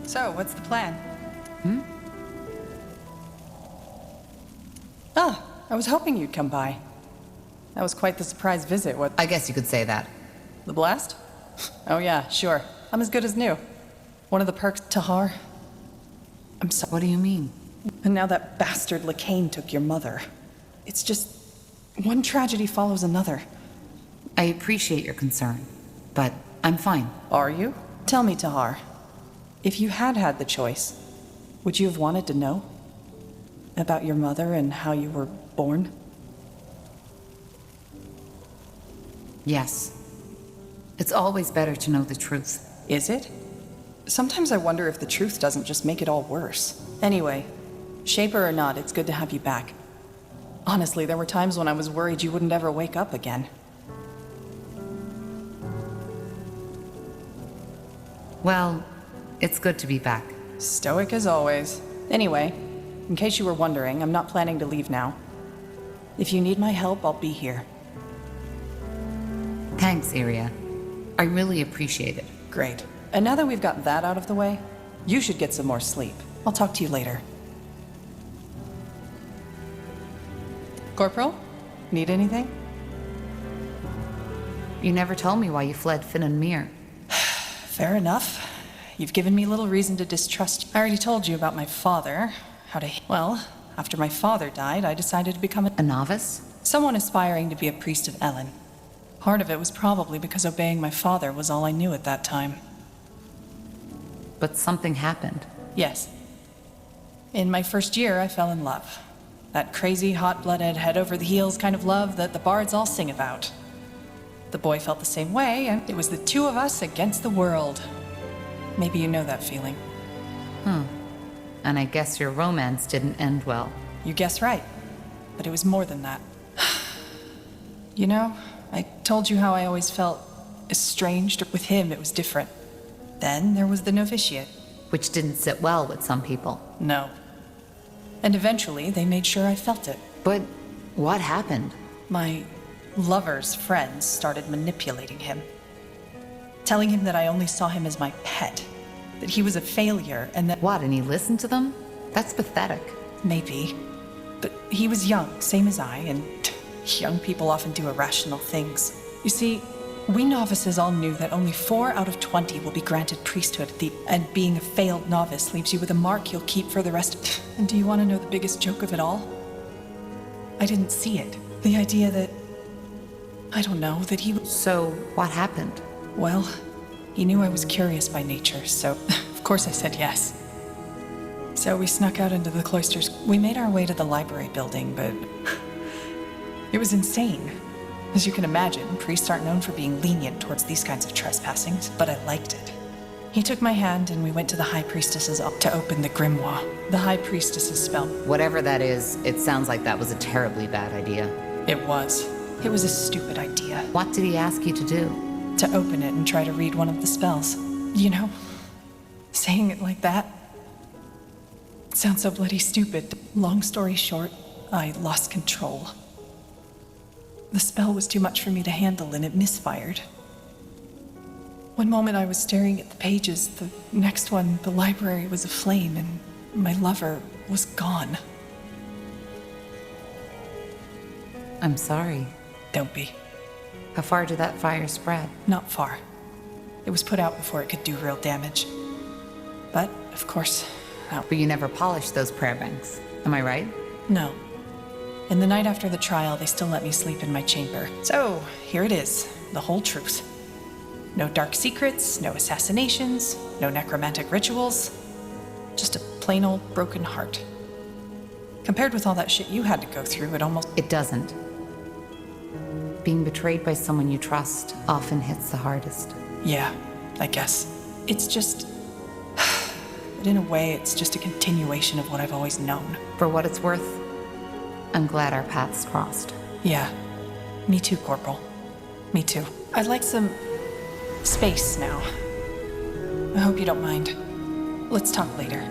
So, what's the plan? Hmm? Ah, I was hoping you'd come by. That was quite the surprise visit, what? I guess you could say that. The blast? Oh yeah, sure. I'm as good as new. One of the perks, Tahar. I'm sorry. What do you mean? And now that bastard Lacane took your mother. It's just... one tragedy follows another. I appreciate your concern, but I'm fine. Are you? Tell me, Tahar. If you had had the choice, would you have wanted to know? About your mother and how you were born? Yes. It's always better to know the truth. Is it? Sometimes I wonder if the truth doesn't just make it all worse. Anyway, Shaper or not, it's good to have you back. Honestly, there were times when I was worried you wouldn't ever wake up again. Well, it's good to be back. Stoic as always. Anyway, in case you were wondering, I'm not planning to leave now. If you need my help, I'll be here. Thanks, Iria. I really appreciate it. Great. And now that we've got that out of the way, you should get some more sleep. I'll talk to you later. Corporal? Need anything? You never told me why you fled Finn and Mir. Fair enough. You've given me little reason to distrust. I already told you about my father. Well, after my father died, I decided to become A novice? someone aspiring to be a priest of Ellen. Part of it was probably because obeying my father was all I knew at that time. But something happened. Yes. In my first year, I fell in love. That crazy, hot-blooded, head-over-the-heels kind of love that the bards all sing about. The boy felt the same way, and it was the two of us against the world. Maybe you know that feeling. And I guess your romance didn't end well. You guess right. But it was more than that. You know, I told you how I always felt estranged. With him, it was different. Then there was the novitiate. Which didn't sit well with some people. No. And eventually, they made sure I felt it. But what happened? My lover's friends started manipulating him. Telling him that I only saw him as my pet. That he was a failure, and that... What, and he listened to them? That's pathetic. Maybe. But he was young, same as I, and young people often do irrational things. You see, we novices all knew that only 4 out of 20 will be granted priesthood, and being a failed novice leaves you with a mark you'll keep for the rest. And do you want to know the biggest joke of it all? I didn't see it. The idea that... I don't know, that he... So, what happened? Well, he knew I was curious by nature, so of course I said yes. So we snuck out into the cloisters. We made our way to the library building, but it was insane. As you can imagine, priests aren't known for being lenient towards these kinds of trespassings, but I liked it. He took my hand and we went to the High Priestess's to open the grimoire. The High Priestess's spell. Whatever that is, it sounds like that was a terribly bad idea. It was. It was a stupid idea. What did he ask you to do? To open it and try to read one of the spells. You know, saying it like that sounds so bloody stupid. Long story short, I lost control. The spell was too much for me to handle and it misfired. One moment I was staring at the pages, the next one, the library was aflame and my lover was gone. I'm sorry. Don't be. How far did that fire spread? Not far. It was put out before it could do real damage. But, of course, But you never polished those prayer banks. Am I right? no. And the night after the trial, they still let me sleep in my chamber. So, here it is, the whole truth. No dark secrets, no assassinations, no necromantic rituals. Just a plain old broken heart. Compared with all that shit you had to go through, it almost... It doesn't. Being betrayed by someone you trust often hits the hardest. Yeah, I guess. It's just... But in a way, it's just a continuation of what I've always known. For what it's worth, I'm glad our paths crossed. Yeah. Me too, Corporal. Me too. I'd like some... space now. I hope you don't mind. Let's talk later.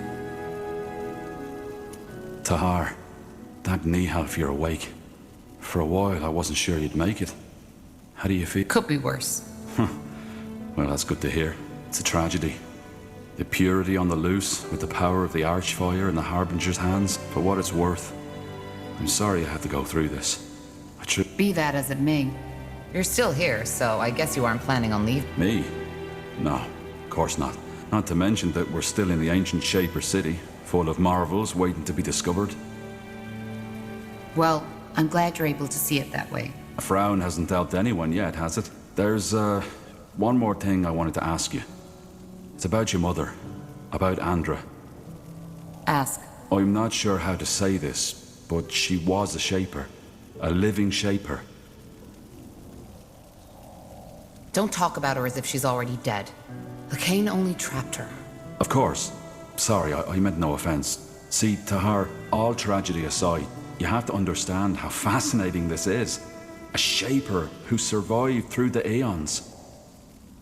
Tahar, thank Nihal if you're awake. For a while, I wasn't sure you'd make it. How do you feel? Could be worse. Well, that's good to hear. It's a tragedy. The purity on the loose, with the power of the Archfire in the Harbinger's hands, for what it's worth. I'm sorry I had to go through this. Be that as it may, you're still here, so I guess you aren't planning on leaving. Me? No, of course not. Not to mention that we're still in the ancient Shaper City, full of marvels waiting to be discovered. Well, I'm glad you're able to see it that way. A frown hasn't helped anyone yet, has it? There's, one more thing I wanted to ask you. It's about your mother. About Andra. Ask. I'm not sure how to say this, but she was a Shaper. A living Shaper. Don't talk about her as if she's already dead. The Kane only trapped her. Of course. Sorry, I meant no offense. See, Tahar, all tragedy aside, you have to understand how fascinating this is. A Shaper who survived through the Aeons.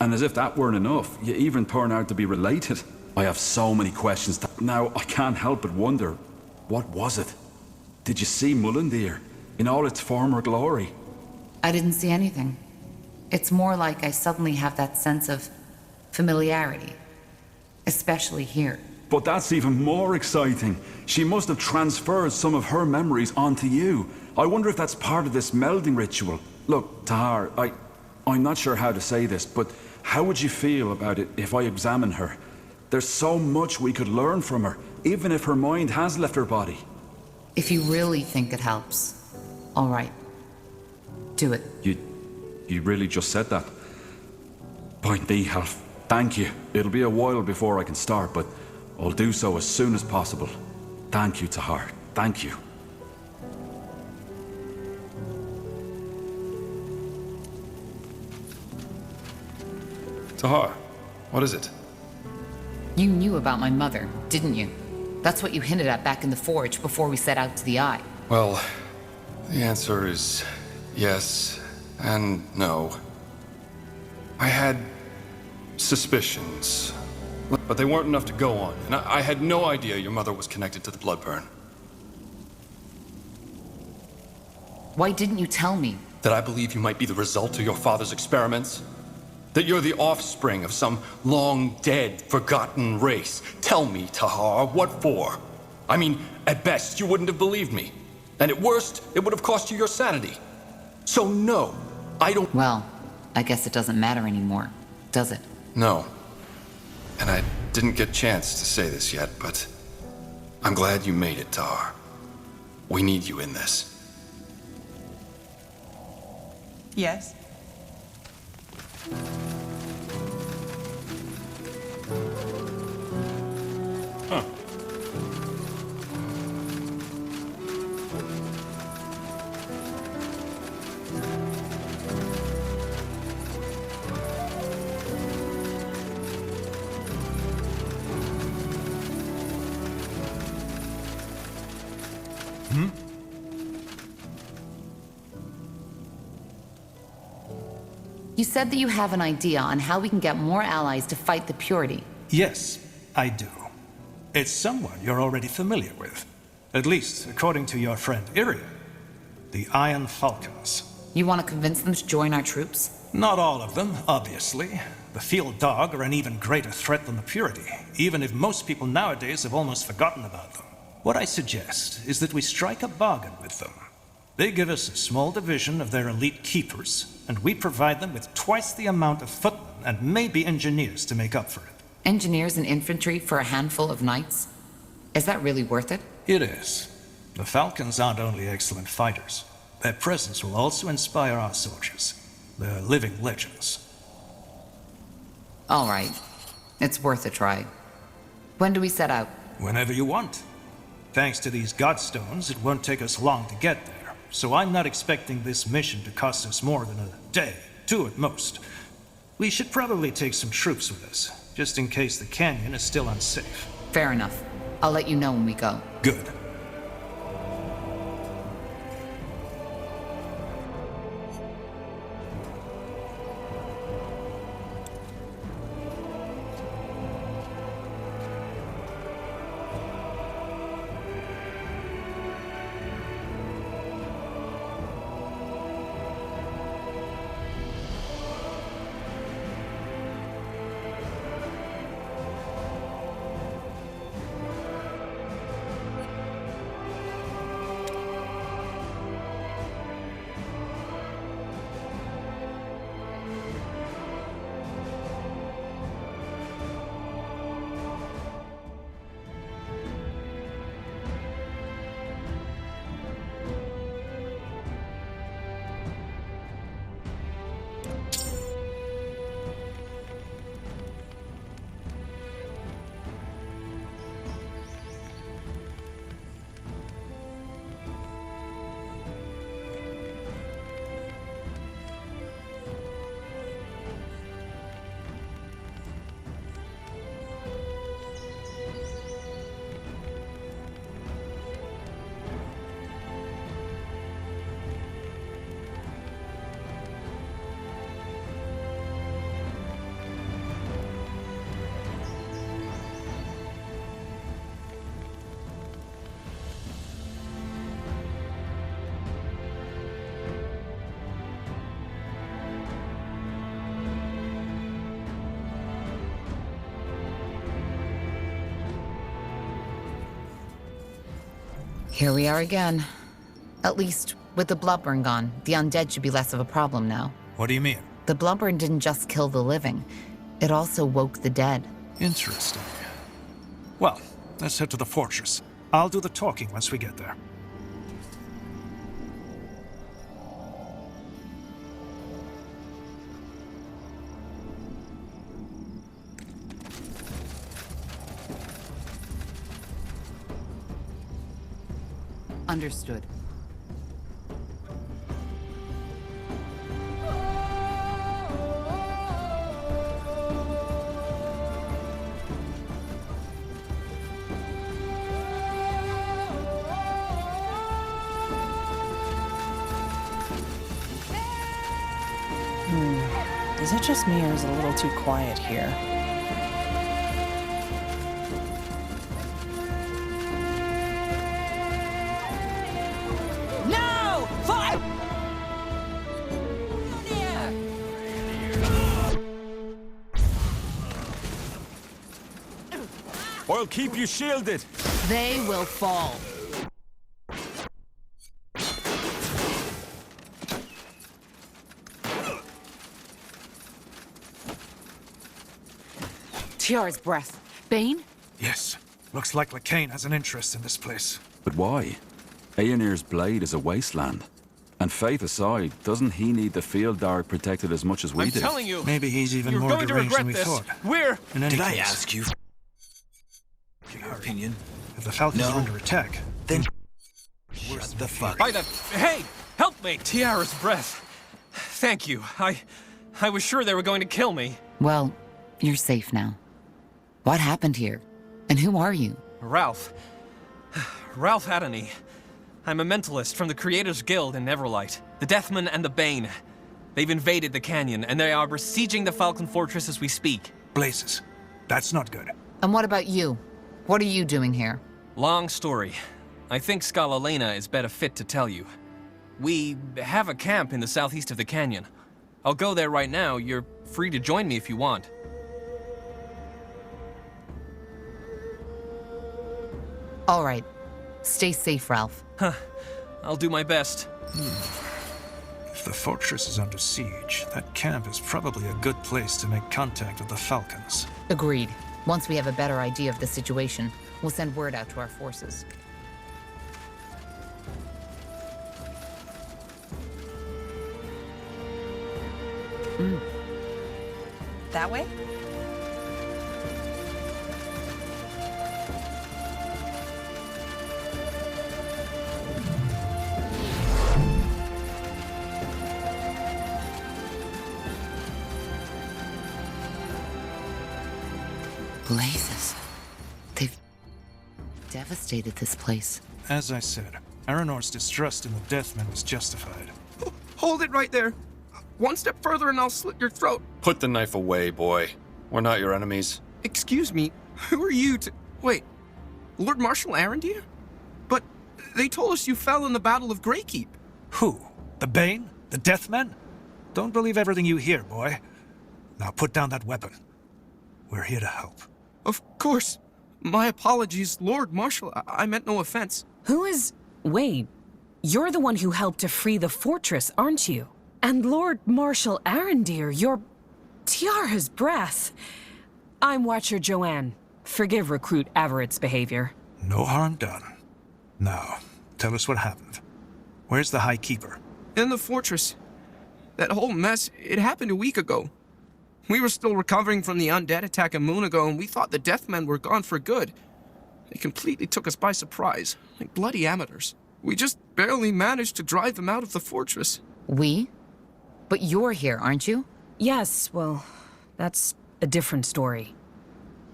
And as if that weren't enough, you even turn out to be related. I have so many questions. Now, I can't help but wonder, what was it? Did you see Mullendeer in all its former glory? I didn't see anything. It's more like I suddenly have that sense of familiarity. Especially here. But that's even more exciting. She must have transferred some of her memories onto you. I wonder if that's part of this melding ritual. Look, Tahar, I'm not sure how to say this, but how would you feel about it if I examine her? There's so much we could learn from her, even if her mind has left her body. If you really think it helps, all right. Do it. You really just said that? By Nihal, thank you. It'll be a while before I can start, but I'll do so as soon as possible. Thank you, Tahar. Thank you. Tahar, what is it? You knew about my mother, didn't you? That's what you hinted at back in the forge before we set out to the Eye. Well, the answer is yes and no. I had suspicions, but they weren't enough to go on, and I had no idea your mother was connected to the Bloodburn. Why didn't you tell me? That I believe you might be the result of your father's experiments? That you're the offspring of some long-dead, forgotten race? Tell me, Tahar, what for? I mean, at best, you wouldn't have believed me. And at worst, it would have cost you your sanity. So no, I don't... Well, I guess it doesn't matter anymore, does it? No. And I didn't get a chance to say this yet, but I'm glad you made it, Tahar. We need you in this. Yes? Huh. You said that you have an idea on how we can get more allies to fight the Purity. Yes, I do. It's someone you're already familiar with. At least, according to your friend Iria. The Iron Falcons. You want to convince them to join our troops? Not all of them, obviously. The Field Dog are an even greater threat than the Purity, even if most people nowadays have almost forgotten about them. What I suggest is that we strike a bargain with them. They give us a small division of their elite keepers, and we provide them with twice the amount of footmen and maybe engineers to make up for it. Engineers and infantry for a handful of knights? Is that really worth it? It is. The Falcons aren't only excellent fighters. Their presence will also inspire our soldiers. They're living legends. All right. It's worth a try. When do we set out? Whenever you want. Thanks to these Godstones, it won't take us long to get there. So I'm not expecting this mission to cost us more than a day, 2 at most. We should probably take some troops with us, just in case the canyon is still unsafe. Fair enough. I'll let you know when we go. Good. Here we are again. At least, with the bloodburn gone, the undead should be less of a problem now. What do you mean? The bloodburn didn't just kill the living, it also woke the dead. Interesting. Well, let's head to the fortress. I'll do the talking once we get there. Understood. Is it just me or is it a little too quiet here? No! Fire! I'll keep you shielded. They will fall. Tiara's breath. Bane? Yes. Looks like Lacane has an interest in this place. But why? Aenir's blade is a wasteland. And faith aside, doesn't he need the field dark protected as much as we I'm do? telling you, Maybe he's even you're more going to deranged than regret we this. thought. We're... In any Did I case, ask you your opinion? if the Falcons No. are under attack, Then shut the fuck By the... Hey! Help me! Tiara's breath. Thank you. I was sure they were going to kill me. Well, you're safe now. What happened here? And who are you? Ralph. Ralph Adony. I'm a mentalist from the Creators Guild in Neverlight. The Deathman and the Bane. They've invaded the canyon, and they are besieging the Falcon Fortress as we speak. blazes. That's not good. And what about you? What are you doing here? Long story. I think Skalalena is better fit to tell you. We have a camp in the southeast of the canyon. I'll go there right now. You're free to join me if you want. All right. Stay safe, Ralph. I'll do my best. If the fortress is under siege, that camp is probably a good place to make contact with the Falcons. Agreed. Once we have a better idea of the situation, we'll send word out to our forces. That way? Blazes. They've devastated this place. As I said, Aranor's distrust in the Deathmen is justified. Hold it right there. One step further and I'll slit your throat. Put the knife away, boy. We're not your enemies. Excuse me, who are you to... Wait, Lord Marshal Arendir? But they told us you fell in the Battle of Greykeep. Who? The Bane? The Deathmen? Don't believe everything you hear, boy. Now put down that weapon. We're here to help. Of course. My apologies, Lord Marshal. I meant no offense. Who is... Wait, you're the one who helped to free the fortress, aren't you? And Lord Marshal Arendir, you're... Tiara's breath. I'm Watcher Joanne. Forgive Recruit Averett's behavior. No harm done. Now, tell us what happened. Where's the High Keeper? In the fortress. That whole mess, it happened a week ago. We were still recovering from the undead attack a moon ago, and we thought the Deathmen were gone for good. They completely took us by surprise, like bloody amateurs. We just barely managed to drive them out of the fortress. We? But you're here, aren't you? Yes, well, that's a different story.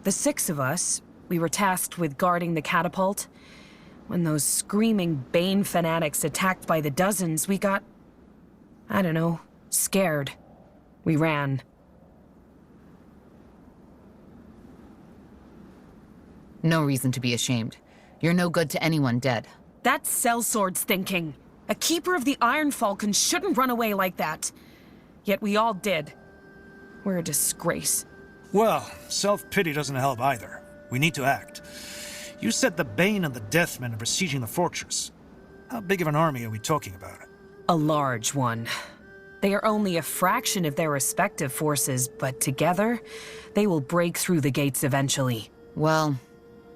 The 6 of us, we were tasked with guarding the catapult. When those screaming Bane fanatics attacked by the dozens, we got... I don't know, scared. We ran. No reason to be ashamed. You're no good to anyone dead. That's Sellsword's thinking. A keeper of the Iron Falcon shouldn't run away like that. Yet we all did. We're a disgrace. Well, self-pity doesn't help either. We need to act. You said the Bane and the Deathmen are besieging the fortress. How big of an army are we talking about? A large one. They are only a fraction of their respective forces, but together, they will break through the gates eventually. Well,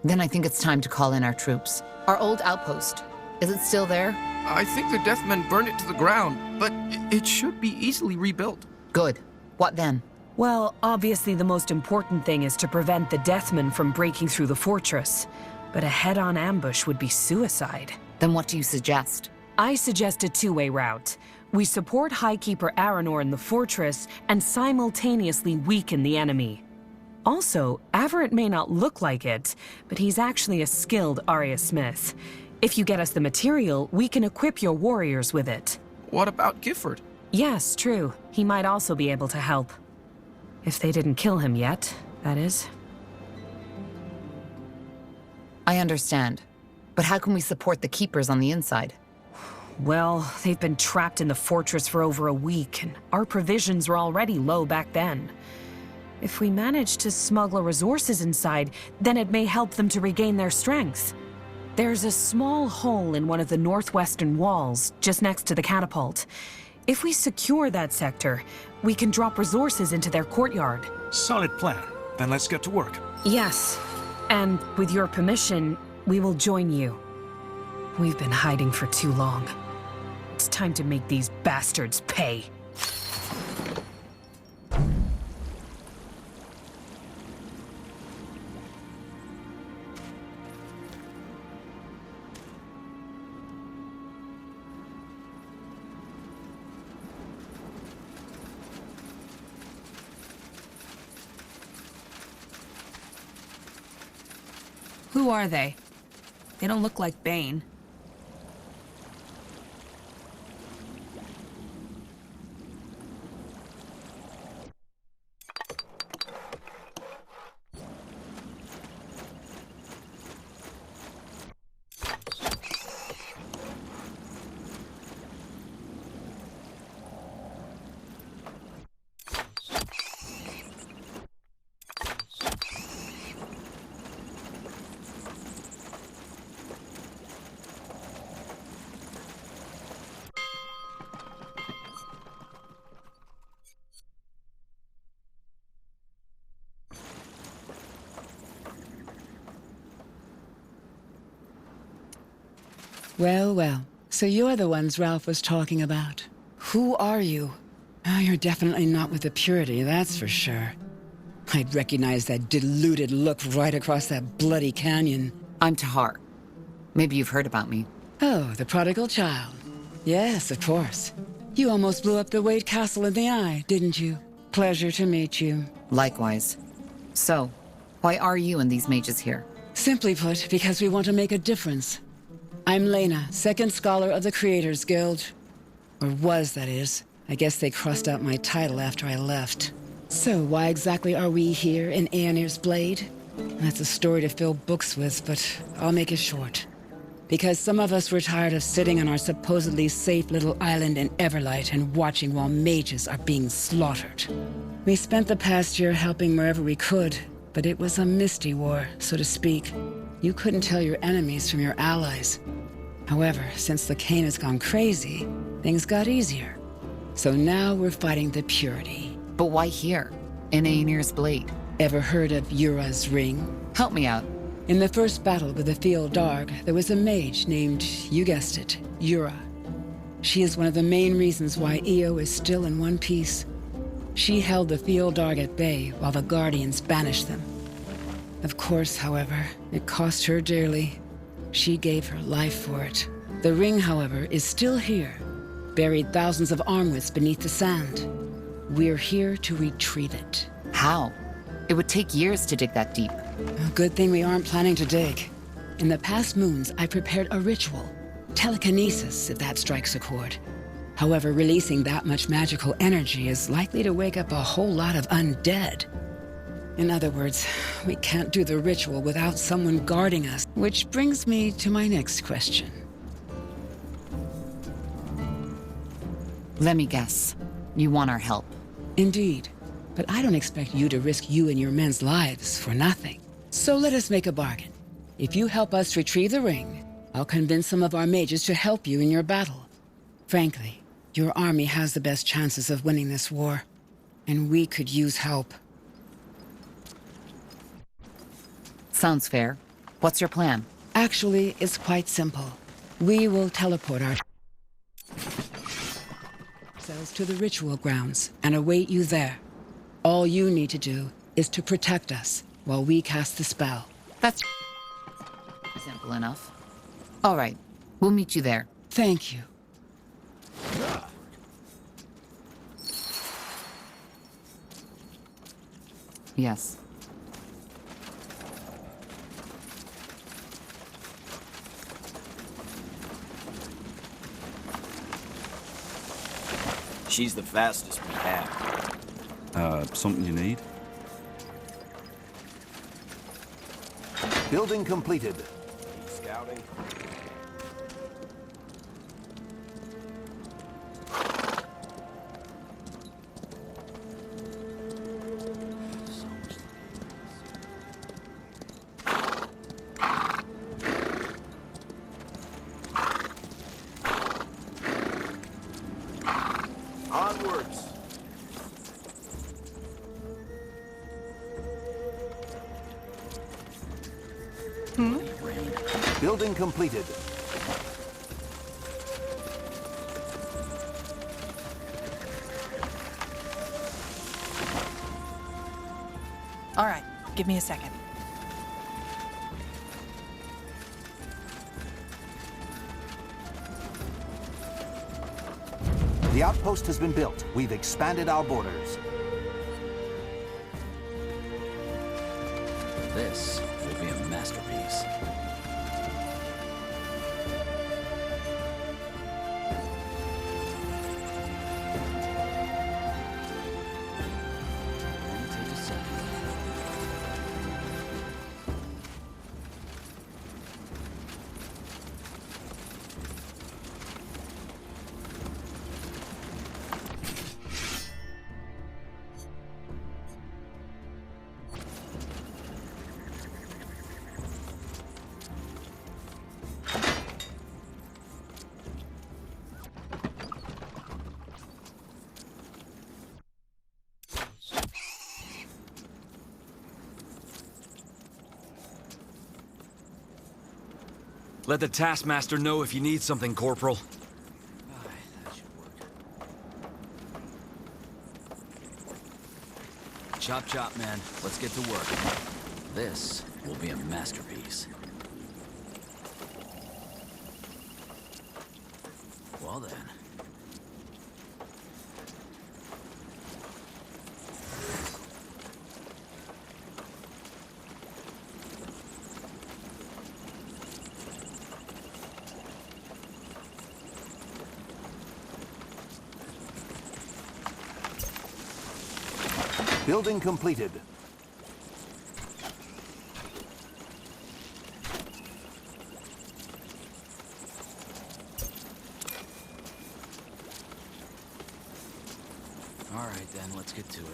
then I think it's time to call in our troops. Our old outpost, is it still there? I think the Deathmen burned it to the ground, but it should be easily rebuilt. Good. What then? Well, obviously the most important thing is to prevent the Deathmen from breaking through the fortress. But a head-on ambush would be suicide. Then what do you suggest? I suggest a two-way route. We support Highkeeper Aranor in the fortress and simultaneously weaken the enemy. Also, Averett may not look like it, but he's actually a skilled Arya Smith. If you get us the material, we can equip your warriors with it. What about Gifford? Yes, true. He might also be able to help. If they didn't kill him yet, that is. I understand. But how can we support the Keepers on the inside? Well, they've been trapped in the fortress for over a week, and our provisions were already low back then. If we manage to smuggle resources inside, then it may help them to regain their strength. There's a small hole in one of the northwestern walls, just next to the catapult. If we secure that sector, we can drop resources into their courtyard. Solid plan. Then let's get to work. Yes, and with your permission, we will join you. We've been hiding for too long. It's time to make these bastards pay. Who are they? They don't look like Bane. Well, well. So you're the ones Ralph was talking about. Who are you? Oh, you're definitely not with the Purity, that's for sure. I'd recognize that deluded look right across that bloody canyon. I'm Tahar. Maybe you've heard about me. Oh, the prodigal child. Yes, of course. You almost blew up the Wade Castle in the eye, didn't you? Pleasure to meet you. Likewise. So, why are you and these mages here? Simply put, because we want to make a difference. I'm Lena, second scholar of the Creators Guild. Or was, that is. I guess they crossed out my title after I left. So why exactly are we here in Aenir's Blade? That's a story to fill books with, but I'll make it short. Because some of us were tired of sitting on our supposedly safe little island in Everlight and watching while mages are being slaughtered. We spent the past year helping wherever we could, but it was a misty war, so to speak. You couldn't tell your enemies from your allies. However, since the Kane has gone crazy, things got easier. So now we're fighting the Purity. But why here, in Aenir's Blade? Ever heard of Yura's Ring? Help me out. In the first battle with the Field Dark, there was a mage named, you guessed it, Yura. She is one of the main reasons why Io is still in one piece. She held the Field Dark at bay while the Guardians banished them. Of course, however, it cost her dearly. She gave her life for it. The ring, however, is still here, buried thousands of armwidths beneath the sand. We're here to retrieve it. How? It would take years to dig that deep. Good thing we aren't planning to dig. In the past moons, I prepared a ritual. Telekinesis, if that strikes a chord. However, releasing that much magical energy is likely to wake up a whole lot of undead. In other words, we can't do the ritual without someone guarding us. Which brings me to my next question. Let me guess. You want our help. Indeed. But I don't expect you to risk you and your men's lives for nothing. So let us make a bargain. If you help us retrieve the ring, I'll convince some of our mages to help you in your battle. Frankly, your army has the best chances of winning this war, and we could use help. Sounds fair. What's your plan? Actually, it's quite simple. We will teleport ourselves to the ritual grounds and await you there. All you need to do is to protect us while we cast the spell. That's simple enough. All right, we'll meet you there. Thank you. Yes. She's the fastest we have. Something you need? Building completed. Scouting. Onwards. Building completed. All right, give me a second. The outpost has been built. We've expanded our borders. This will be a masterpiece. Take a second. Let the Taskmaster know if you need something, Corporal. That should work. Chop chop, man. Let's get to work. This will be a masterpiece. Well then. Building completed. All right then, let's get to it.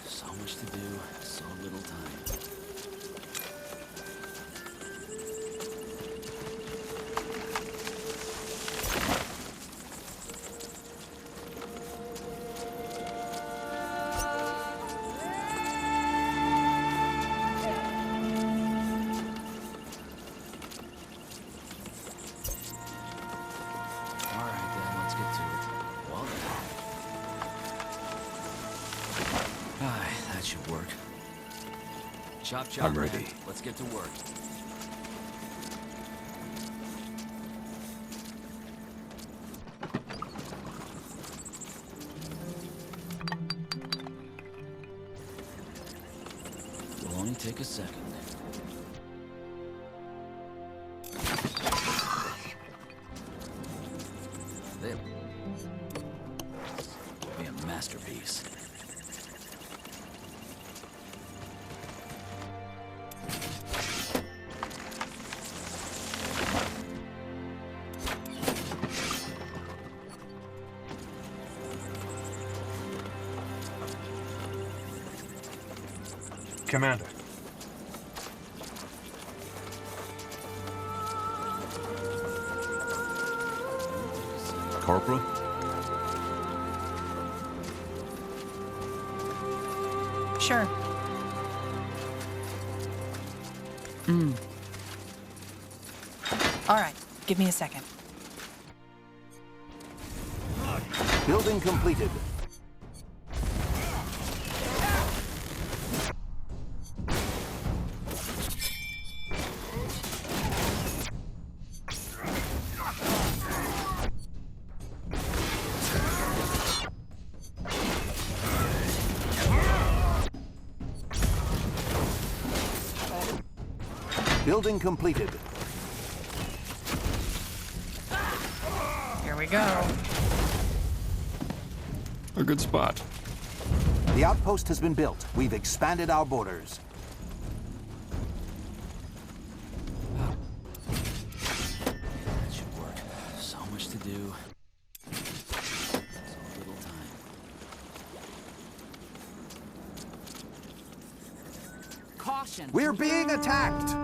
So much to do, so little time. All right then, let's get to it. Well then. Aye, that should work. Chop chop. I'm ready. Man. Let's get to work. Will only take a second. There. Commander. Corporal? Sure. All right, give me a second. Building completed. Building completed. Here we go. A good spot. The outpost has been built. We've expanded our borders. That should work. So much to do. So little time. Caution. We're being attacked!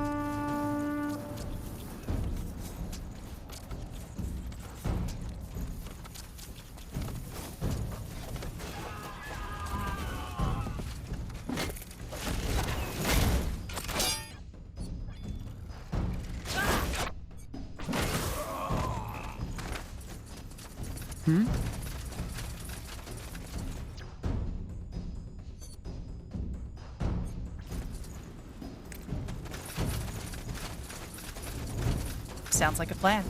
Sounds like a plan.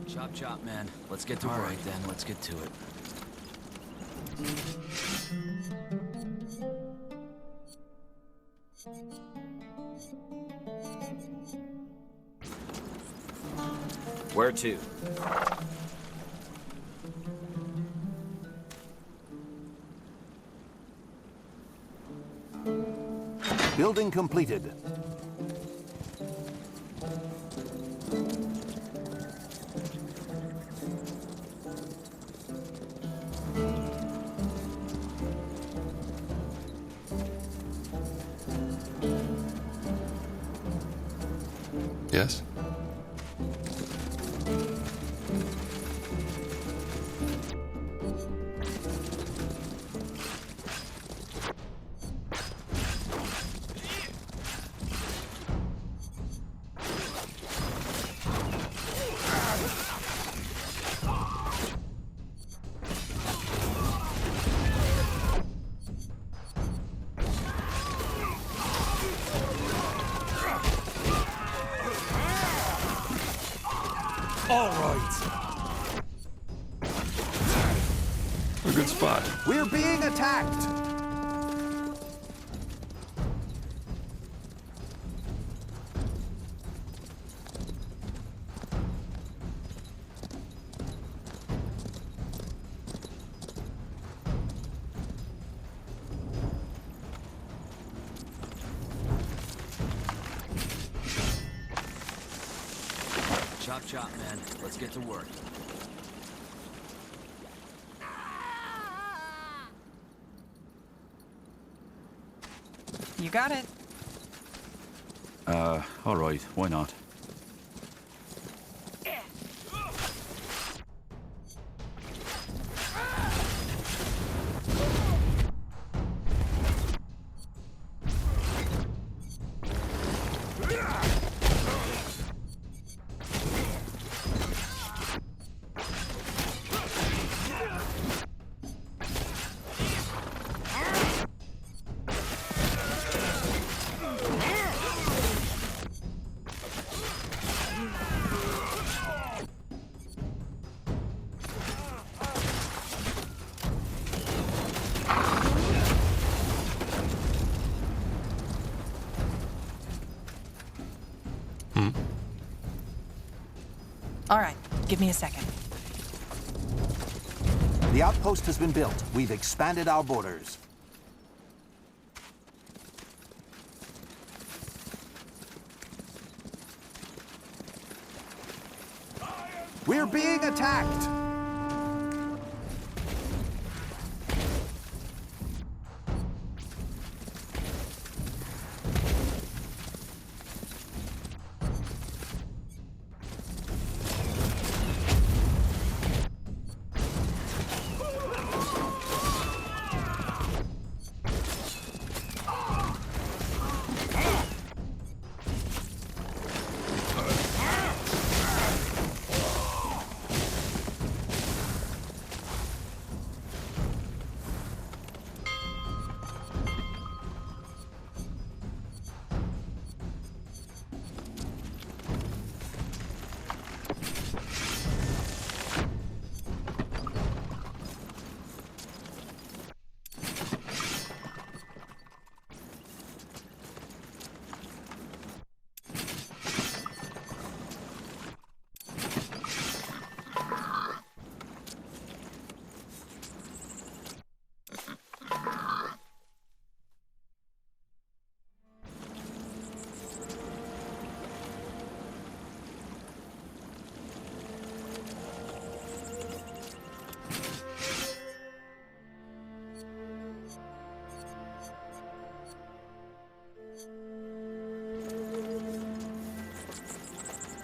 Chop chop, man. Let's get to work. All right, then. Let's get to it. Where to? Building completed. Yes? All right. A good spot. We're being attacked! Chop chop, man. Let's get to work. You got it. All right, why not? All right, give me a second. The outpost has been built. We've expanded our borders. We're being attacked!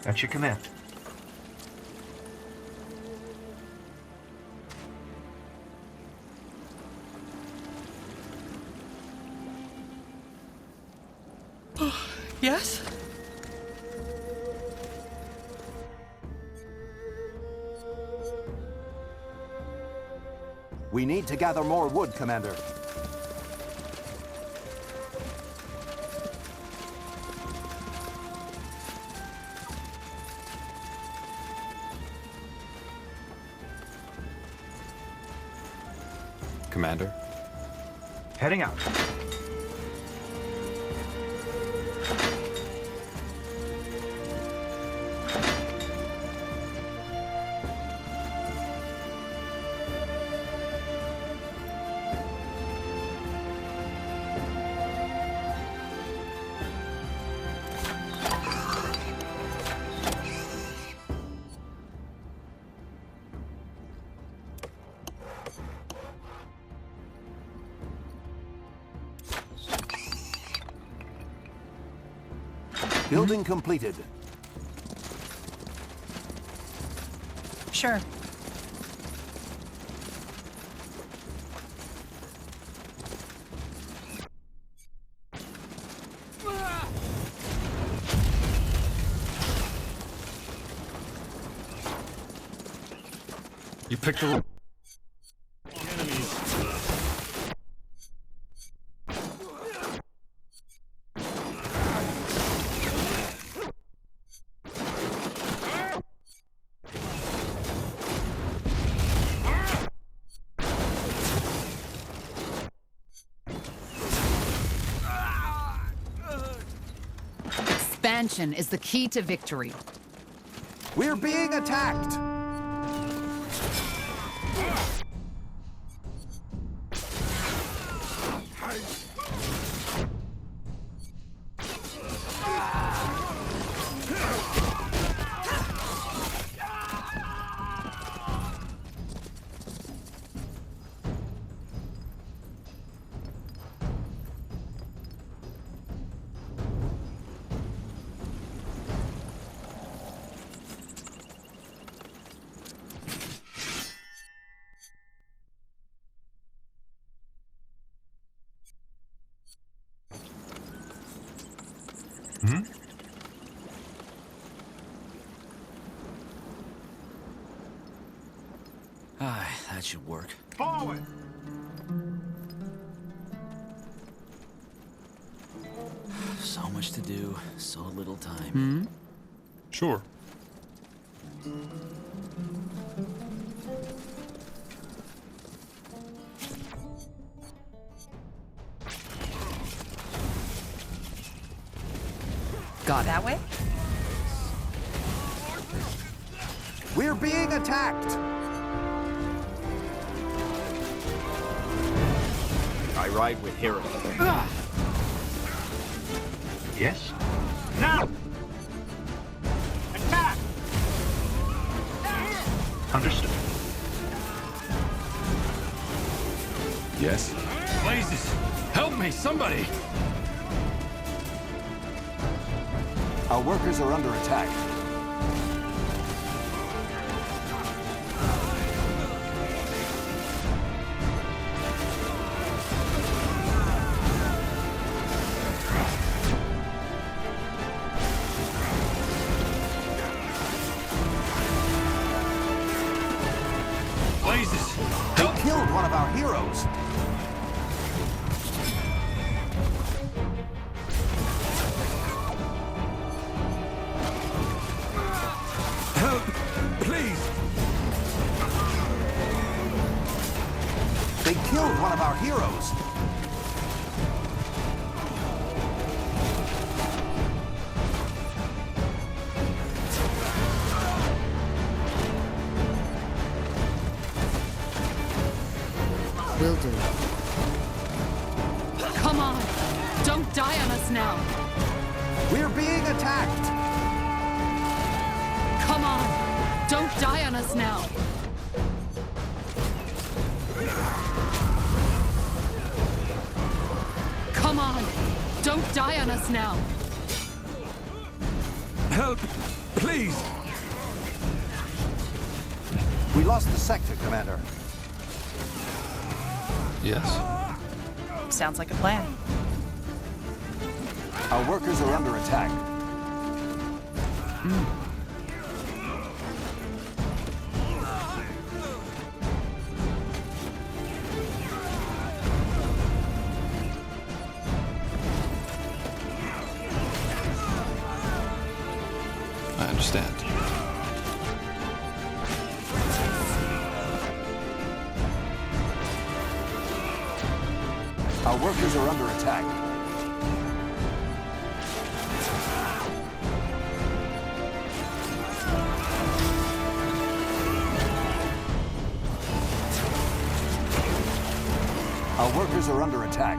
At your command. Yes? We need to gather more wood, Commander. Commander? Heading out. Building completed. Sure. You picked a... Expansion is the key to victory. We're being attacked! That should work. Forward! So much to do, so little time. Sure. Got it. That way? We're being attacked! I ride with heroes. Yes? Now! Attack! Understood. Yes? Blazes! Help me, somebody! Our workers are under attack. Blazes! They killed one of our heroes! Help! Please! They killed one of our heroes! Will do. Come on! Don't die on us now! We're being attacked! Come on! Don't die on us now! Come on! Don't die on us now! Help! Please! We lost the sector, Commander. Yes. Sounds like a plan. Our workers are under attack. I understand. Our workers are under attack. Our workers are under attack.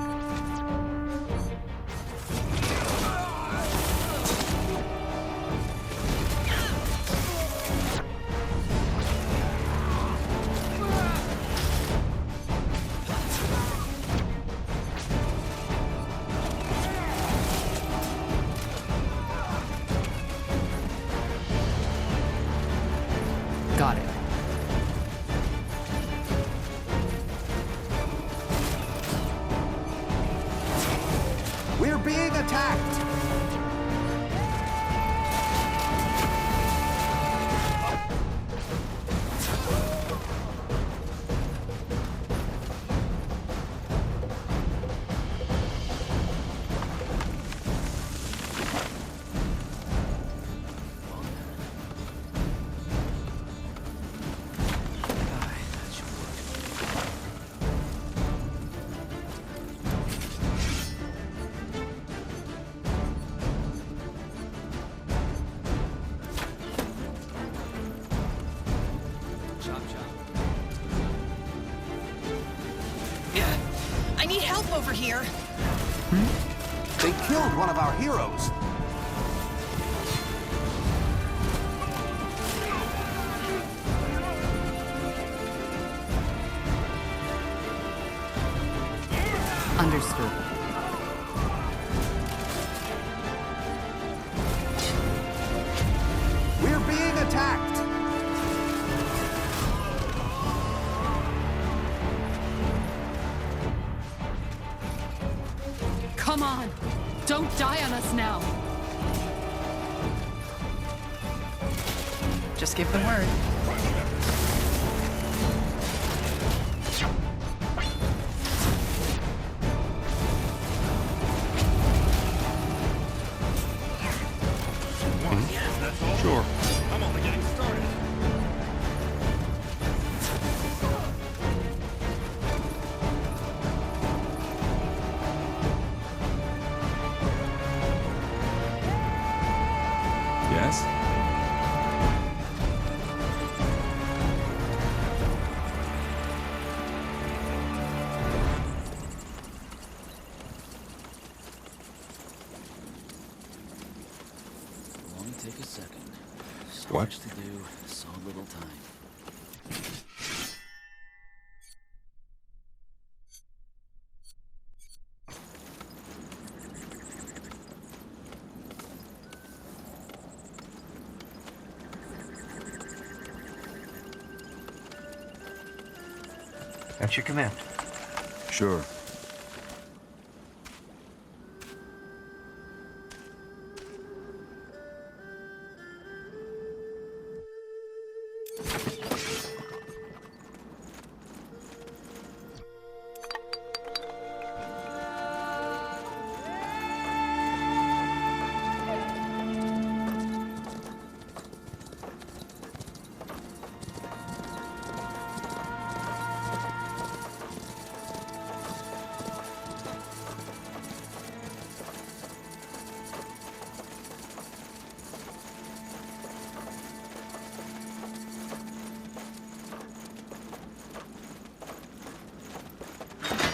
Got it. We're being attacked! I need help over here. They killed one of our heroes! Understood. We're being attacked! Come on! Don't die on us now! Just give the word. Sure. I'm only getting started. Yes? What? Much to do, so little time. That's your command. Sure.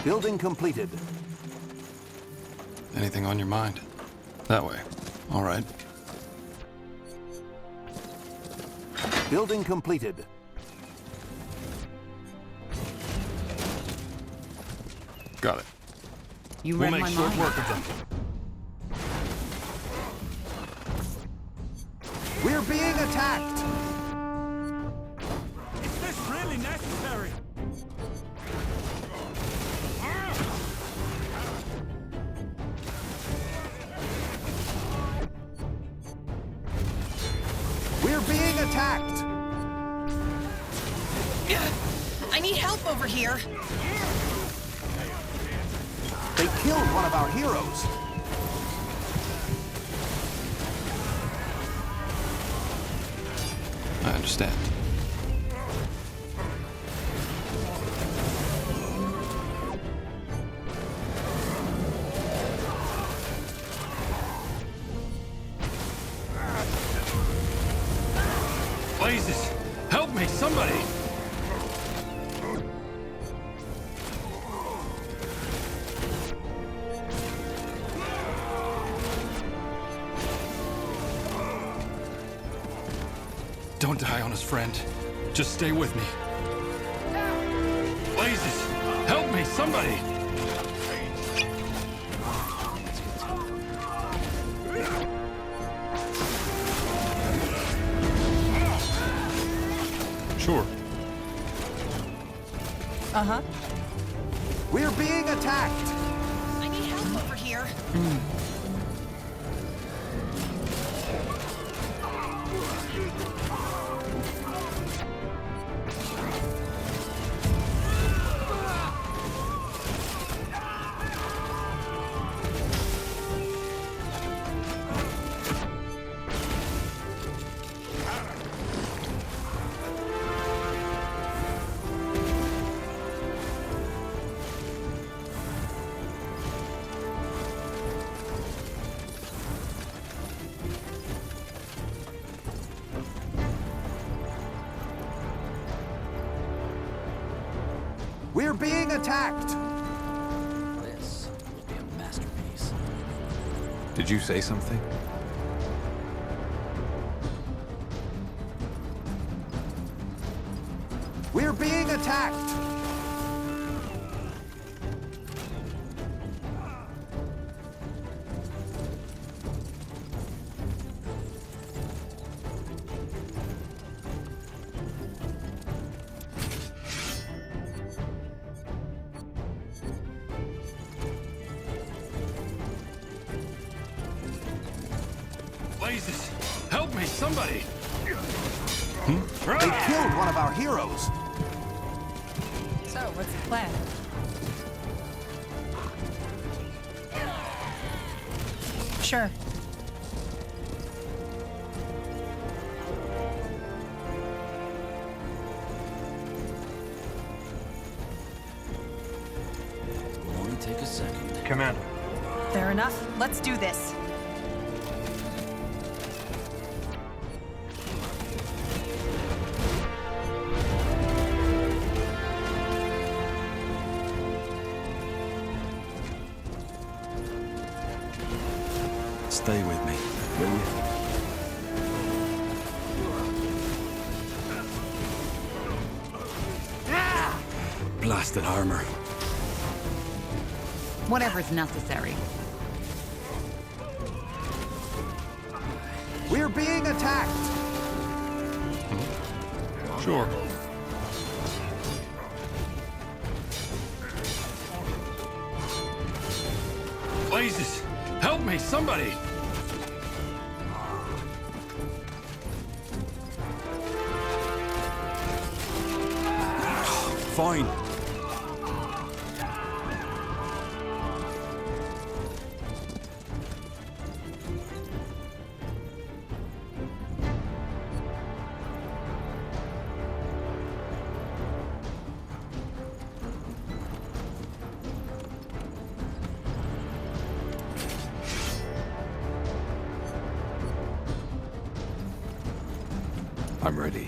Building completed. Anything on your mind? That way. All right. Building completed. Got it. You We'll read make my short mind. work of them. We're being attacked! Is this really necessary? We're being attacked! I need help over here. They killed one of our heroes! I understand. Blazes! Help me, somebody! Don't die on us, friend. Just stay with me. Blazes! Help me, somebody! Sure. Uh-huh. We're being attacked! I need help over here. We're being attacked! This will be a masterpiece. Did you say something? We're being attacked! Blazes! Help me, somebody! They killed one of our heroes! So, what's the plan? Sure. Will only take a second. Commander. Fair enough. Let's do this. Stay with me, will you? blasted armor. Whatever's necessary. We're being attacked! Sure. Blazes! Help me, somebody! Fine. I'm ready.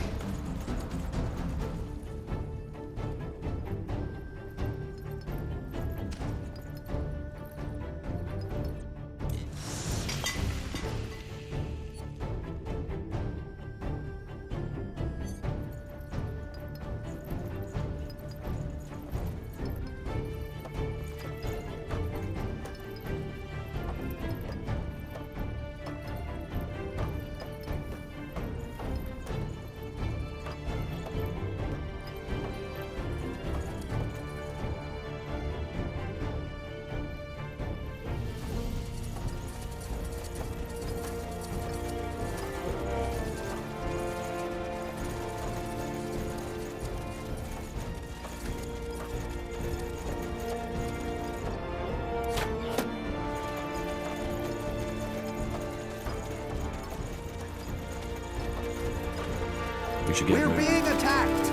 We should get We're moving. being attacked!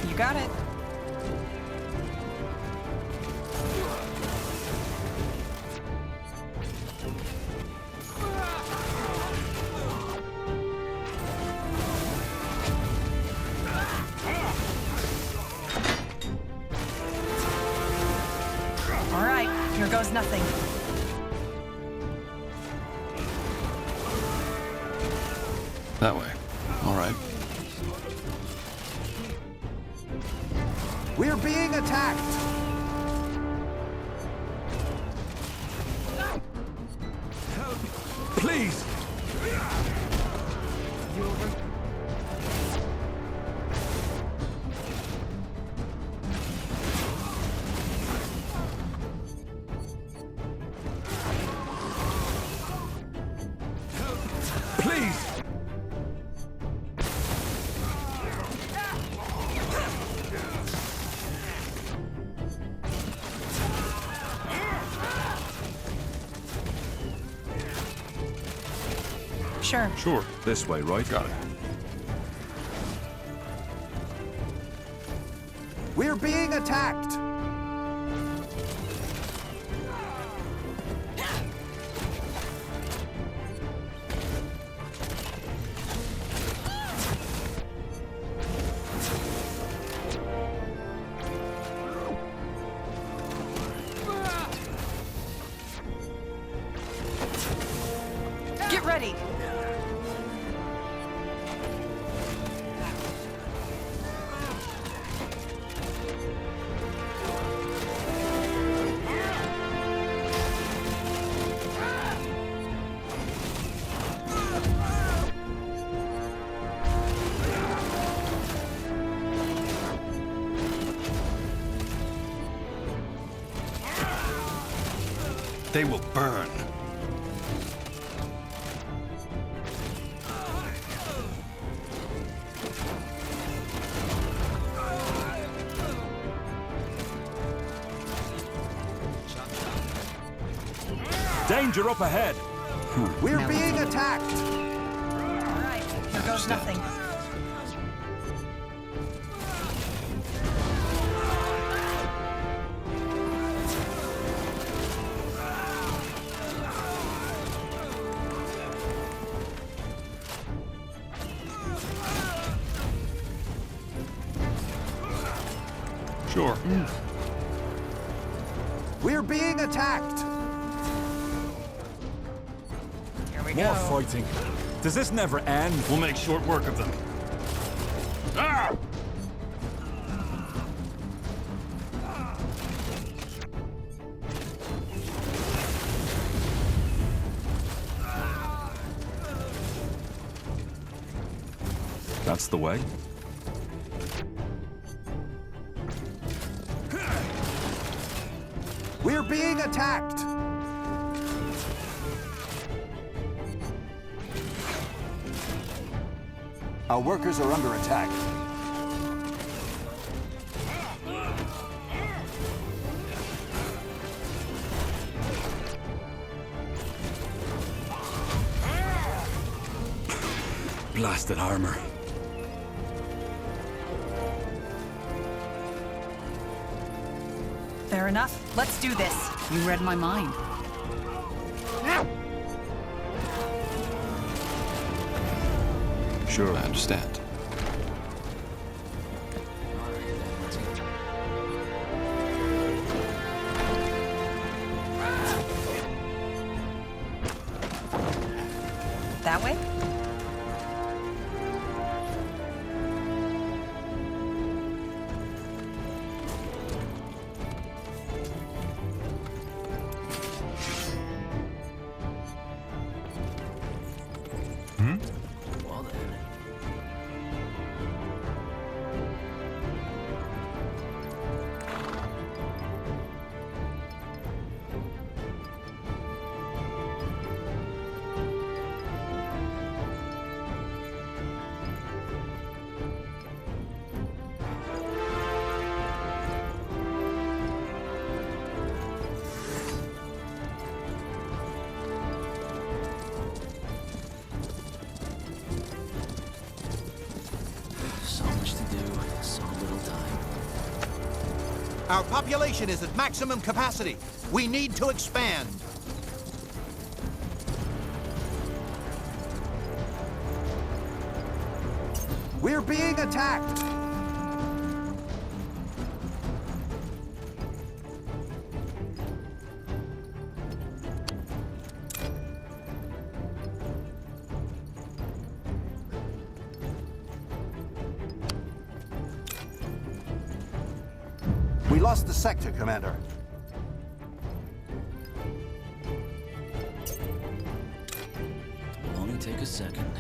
You got it. All right, here goes nothing. That way. All right. We're being attacked! Please! Please! Sure. Sure. This way, right? Got it. We're being attacked! Get ready. They will burn. Danger up ahead! We're being attacked! All right, here goes nothing. Sure. We're being attacked! Here we More fighting. Does this never end? We'll make short work of them. Ah! That's the way. We're being attacked! Our workers are under attack. Blasted armor. Fair enough. Let's do this. You read my mind. Sure. I understand. That way? Well then. So much to do, so little time. Our population is at maximum capacity. We need to expand. We're being attacked! We lost the sector, Commander. It'll only take a second.